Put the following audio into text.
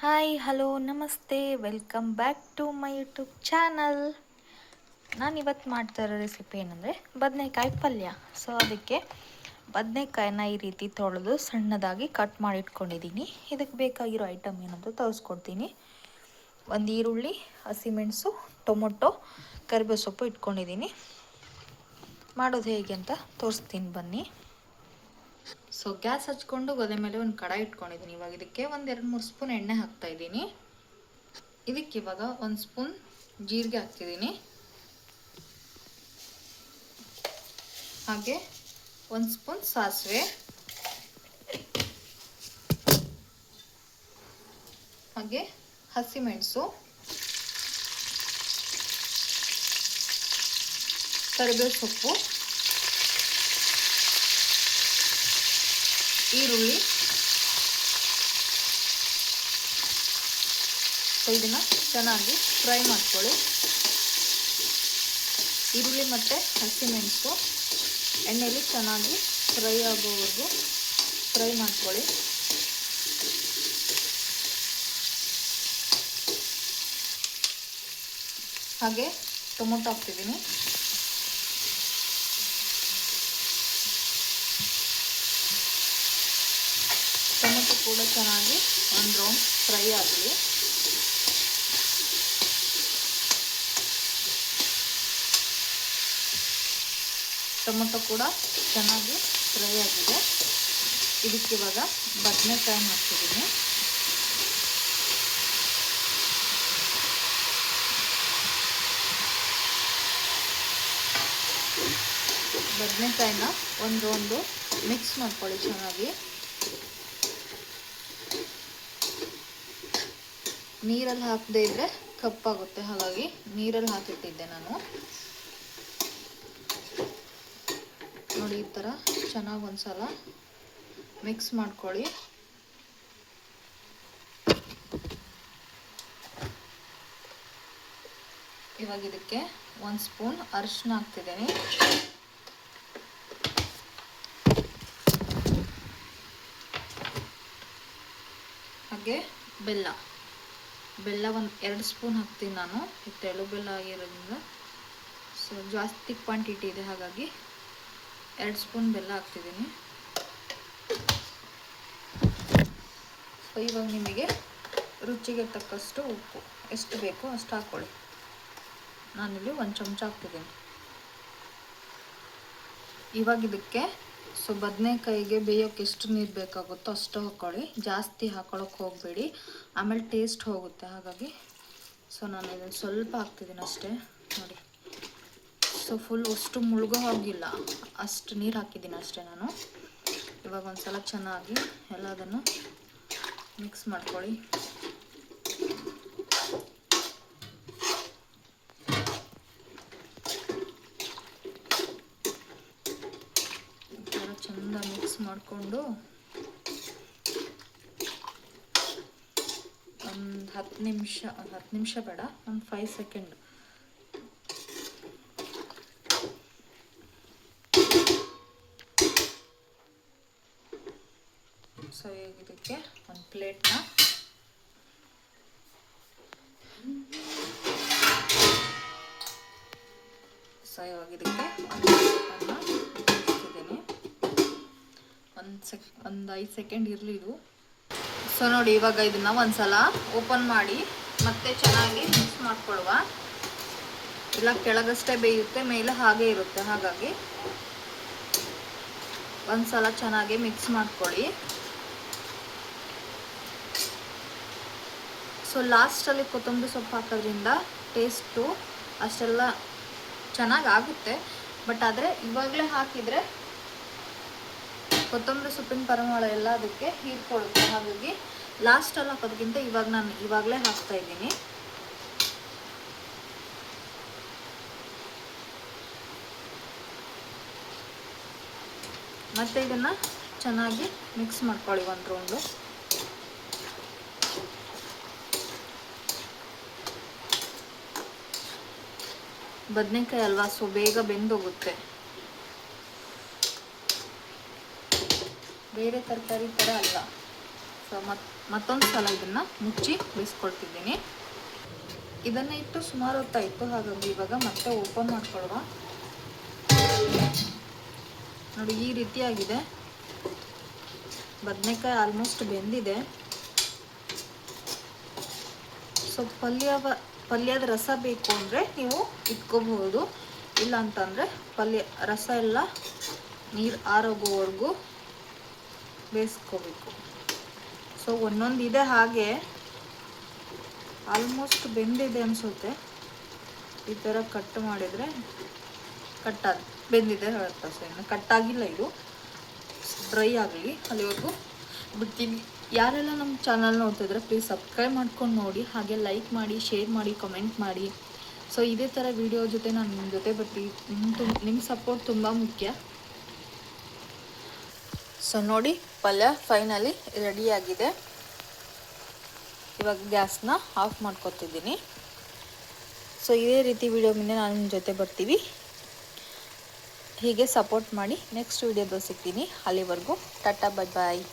Hi hello ನಮಸ್ತೆ welcome back to my YouTube channel. ನಾನು ಇವತ್ತು ಮಾಡ್ತಾ ಇರೋ ರೆಸಿಪಿ ಏನಂದರೆ ಬದನೆಕಾಯಿ ಪಲ್ಯ. ಸೊ ಅದಕ್ಕೆ ಬದನೆಕಾಯಿನ ಈ ರೀತಿ ತೊಳೆದು ಸಣ್ಣದಾಗಿ ಕಟ್ ಮಾಡಿ ಇಟ್ಕೊಂಡಿದ್ದೀನಿ. ಇದಕ್ಕೆ ಬೇಕಾಗಿರೋ ಐಟಮ್ ಏನಂತ ತೋರಿಸ್ಕೊಡ್ತೀನಿ. ಒಂದು ಈರುಳ್ಳಿ, ಹಸಿಮೆಣಸು, ಟೊಮೊಟೊ, ಕರಿಬೇವು ಸೊಪ್ಪು ಇಟ್ಕೊಂಡಿದ್ದೀನಿ. ಮಾಡೋದು ಹೇಗೆ ಅಂತ ತೋರಿಸ್ತೀನಿ ಬನ್ನಿ. ಸೊ ಗ್ಯಾಸ್ ಹಚ್ಕೊಂಡು ಒಲೆ ಮೇಲೆ ಒಂದು ಕಡಾಯಿ ಇಟ್ಕೊಂಡಿದ್ದೀನಿ. ಇವಾಗ ಇದಕ್ಕೆ ಒಂದು 2-3 ಸ್ಪೂನ್ ಎಣ್ಣೆ ಹಾಕ್ತಾ ಇದ್ದೀನಿ. ಇದಕ್ಕೆ ಇವಾಗ 1 ಸ್ಪೂನ್ ಜೀರಿಗೆ ಹಾಕ್ತಿದ್ದೀನಿ. ಹಾಗೆ 1 ಸ್ಪೂನ್ ಸಾಸಿವೆ, ಹಾಗೆ ಹಸಿಮೆಣಸು, ಕರಿಬೇವು ಸೊಪ್ಪು, ಈರುಳ್ಳಿ. ಸೊ ಇದನ್ನು ಚೆನ್ನಾಗಿ ಫ್ರೈ ಮಾಡ್ಕೊಳ್ಳಿ. ಈರುಳ್ಳಿ ಮತ್ತು ಹಸಿಮೆಣಸು ಎಣ್ಣೆಯಲ್ಲಿ ಚೆನ್ನಾಗಿ ಫ್ರೈ ಆಗೋವರೆಗೂ ಫ್ರೈ ಮಾಡ್ಕೊಳ್ಳಿ. ಹಾಗೆ ಟೊಮೊಟೊ ಹಾಕ್ತಿದ್ದೀನಿ. ಟೊಮೊಟೊ ಕೂಡ ಚೆನ್ನಾಗಿ ಒಂದು ರೌಂಡ್ ಫ್ರೈ ಆಗಲಿ. ಟೊಮೊಟೊ ಕೂಡ ಚೆನ್ನಾಗಿ ಫ್ರೈ ಆಗಿದೆ. ಇದಕ್ಕೆ ಇವಾಗ ಬದನೆಕಾಯಿ ಹಾಕ್ತಿದ್ದೀನಿ. ಬದನೆಕಾಯಿನ ಒಂದು ಮಿಕ್ಸ್ ಮಾಡ್ಕೊಳ್ಳಿ ಚೆನ್ನಾಗಿ. ನೀರಲ್ಲಿ ಹಾಕದೇ ಇದ್ದರೆ ಕಪ್ಪಾಗುತ್ತೆ, ಹಾಗಾಗಿ ನೀರಲ್ಲಿ ಹಾಕಿಟ್ಟಿದ್ದೆ ನಾನು. ನೋಡಿ, ಈ ಥರ ಚೆನ್ನಾಗಿ ಒಂದ್ಸಲ ಮಿಕ್ಸ್ ಮಾಡ್ಕೊಳ್ಳಿ. ಇವಾಗ ಇದಕ್ಕೆ 1 ಸ್ಪೂನ್ ಅರಿಶಿನ ಹಾಕ್ತಿದ್ದೀನಿ. ಹಾಗೆ ಬೆಲ್ಲ 2 ಸ್ಪೂನ್ ಹಾಕ್ತೀನಿ ನಾನು. ತೆಳು ಬೆಲ್ಲ ಆಗಿರೋದ್ರಿಂದ ಸೊ ಜಾಸ್ತಿ ಕ್ವಾಂಟಿಟಿ ಇದೆ, ಹಾಗಾಗಿ 2 ಸ್ಪೂನ್ ಬೆಲ್ಲ ಹಾಕ್ತಿದ್ದೀನಿ. ಸೊ ಇವಾಗ ನಿಮಗೆ ರುಚಿಗೆ ತಕ್ಕಷ್ಟು ಉಪ್ಪು ಎಷ್ಟು ಬೇಕೋ ಅಷ್ಟು ಹಾಕ್ಕೊಳ್ಳಿ. ನಾನಿಲ್ಲಿ 1 ಚಮಚ ಹಾಕ್ತಿದ್ದೀನಿ. ಇವಾಗ ಇದಕ್ಕೆ ಸೊ ಬದನೆಕಾಯಿಗೆ ಬೇಯೋಕ್ಕೆ ಎಷ್ಟು ನೀರು ಬೇಕಾಗುತ್ತೋ ಅಷ್ಟು ಹಾಕ್ಕೊಳ್ಳಿ. ಜಾಸ್ತಿ ಹಾಕೊಳ್ಳೋಕೆ ಹೋಗಬೇಡಿ, ಆಮೇಲೆ ಟೇಸ್ಟ್ ಹೋಗುತ್ತೆ. ಹಾಗಾಗಿ ಸೊ ನಾನು ಇದನ್ನು ಸ್ವಲ್ಪ ಹಾಕ್ತಿದ್ದೀನಿ ಅಷ್ಟೇ. ನೋಡಿ, ಸೊ ಫುಲ್ ಅಷ್ಟು ಮುಳುಗೋ ಹೋಗಿಲ್ಲ, ಅಷ್ಟು ನೀರು ಹಾಕಿದ್ದೀನಿ ಅಷ್ಟೇ ನಾನು. ಇವಾಗ ಒಂದ್ಸಲ ಚೆನ್ನಾಗಿ ಎಲ್ಲದನ್ನು ಮಿಕ್ಸ್ ಮಾಡ್ಕೊಳ್ಳಿ. ಚೆಂದ ಮಿಕ್ಸ್ ಮಾಡಿಕೊಂಡು ಒಂದು 10 ನಿಮಿಷ ಬೇಡ, ಒಂದು 5 ಸೆಕೆಂಡ್ ಸೊ ಇದಕ್ಕೆ ಒಂದು ಪ್ಲೇಟ್ನ ಸೊ ಇವಾಗ ಇದಕ್ಕೆ ಒಂದು 5 ಸೆಕೆಂಡ್ ಇರಲಿ ಇದು. ಸೊ ನೋಡಿ, ಇವಾಗ ಇದನ್ನು ಒಂದ್ಸಲ ಓಪನ್ ಮಾಡಿ ಮತ್ತೆ ಚೆನ್ನಾಗಿ ಮಿಕ್ಸ್ ಮಾಡ್ಕೊಳ್ಳುವ. ಇಲ್ಲ ಕೆಳಗಷ್ಟೇ ಬೇಯುತ್ತೆ, ಮೇಲೆ ಹಾಗೆ ಇರುತ್ತೆ, ಹಾಗಾಗಿ ಒಂದ್ಸಲ ಚೆನ್ನಾಗಿ ಮಿಕ್ಸ್ ಮಾಡ್ಕೊಳ್ಳಿ. ಸೊ ಲಾಸ್ಟಲ್ಲಿ ಕೊತ್ತಂಬರಿ ಸೊಪ್ಪು ಹಾಕೋದ್ರಿಂದ ಟೇಸ್ಟು ಅಷ್ಟೆಲ್ಲ ಚೆನ್ನಾಗಿ ಆಗುತ್ತೆ. ಬಟ್ ಆದರೆ ಇವಾಗಲೇ ಹಾಕಿದರೆ ಕೊತ್ತಂಬರಿ ಸೊಪ್ಪಿನ ಪರಿಮಳ ಎಲ್ಲ ಅದಕ್ಕೆ ಹೀರ್ಕೊಳ್ಳುತ್ತೆ, ಹಾಗಾಗಿ ಲಾಸ್ಟಲ್ಲಿ ಹಾಕೋದಕ್ಕಿಂತ ನಾನು ಇವಾಗಲೇ ಹಾಕ್ತಾ ಇದ್ದೀನಿ. ಮತ್ತು ಇದನ್ನು ಚೆನ್ನಾಗಿ ಮಿಕ್ಸ್ ಮಾಡ್ಕೊಳ್ಳಿ ಒಂದು ರೌಂಡು. ಬದನೆಕಾಯಿ ಅಲ್ವಾ, ಸೊ ಬೇಗ ಬೆಂದೋಗುತ್ತೆ. ಬೇರೆ ತರಕಾರಿ ಥರ ಅಲ್ಲ, ಸೊ ಸೊ ಮತ್ತೊಂದು ಸಲ ಇದನ್ನು ಮುಚ್ಚಿ ಬೇಯಿಸ್ಕೊಳ್ತಿದ್ದೀನಿ. ಇದನ್ನು ಇಟ್ಟು ಸುಮಾರು ಹೊತ್ತಾಯಿತು, ಹಾಗಾಗಿ ಇವಾಗ ಮತ್ತೆ ಓಪನ್ ಮಾಡ್ಕೊಳ್ಳುವ. ನೋಡಿ ಈ ರೀತಿಯಾಗಿದೆ. ಬದನೆಕಾಯಿ ಆಲ್ಮೋಸ್ಟ್ ಬೆಂದಿದೆ. ಸೊ ಪಲ್ಯದ ರಸ ಬೇಕು ಅಂದರೆ ನೀವು ಇಟ್ಕೋಬಹುದು, ಇಲ್ಲ ಅಂತಂದರೆ ರಸ ಎಲ್ಲ ನೀರು ಆರೋಗೋವರೆಗೂ ಬೇಯಿಸ್ಕೋಬೇಕು. ಸೊ ಒಂದೊಂದು ಇದೆ ಹಾಗೆ, ಆಲ್ಮೋಸ್ಟ್ ಬೆಂದಿದೆ ಅನಿಸುತ್ತೆ. ಈ ಥರ ಕಟ್ ಮಾಡಿದರೆ ಬೆಂದಿದೆ ಹೇಳುತ್ತೆ. ಸೊ ಇನ್ನು ಕಟ್ಟಾಗಿಲ್ಲ, ಇದು ಡ್ರೈ ಆಗಲಿ, ಅಲ್ಲಿವರೆಗೂ ಬಿಡ್ತೀನಿ. ಯಾರೆಲ್ಲ ನಮ್ಮ ಚಾನಲ್ ನೋಡ್ತಿದ್ರೆ ಪ್ಲೀಸ್ ಸಬ್ಸ್ಕ್ರೈಬ್ ಮಾಡ್ಕೊಂಡು ನೋಡಿ, ಹಾಗೆ ಲೈಕ್ ಮಾಡಿ, ಶೇರ್ ಮಾಡಿ, ಕಮೆಂಟ್ ಮಾಡಿ. ಸೊ ಇದೇ ಥರ ವಿಡಿಯೋ ಜೊತೆ ನಾನು ನಿಮ್ಮ ಜೊತೆ ಬರ್ತೀನಿ. ನಿಮ್ಮ ಸಪೋರ್ಟ್ ತುಂಬ ಮುಖ್ಯ. ಸೊ ನೋಡಿ ಪಲ್ಯ ಫೈನಲಿ ರೆಡಿಯಾಗಿದೆ. ಇವಾಗ ಗ್ಯಾಸ್ನ ಆಫ್ ಮಾಡ್ಕೊತಿದ್ದೀನಿ. ಸೊ ಇದೇ ರೀತಿ ವಿಡಿಯೋ ಮುಂದೆ ನಾನು ನಿಮ್ಮ ಜೊತೆ ಬರ್ತೀವಿ. ಹೀಗೆ ಸಪೋರ್ಟ್ ಮಾಡಿ. ನೆಕ್ಸ್ಟ್ ವಿಡಿಯೋದಲ್ಲಿ ಸಿಗ್ತೀನಿ. ಅಲ್ಲಿವರೆಗೂ ಟಾಟಾ, ಬಾಯ್ ಬಾಯ್.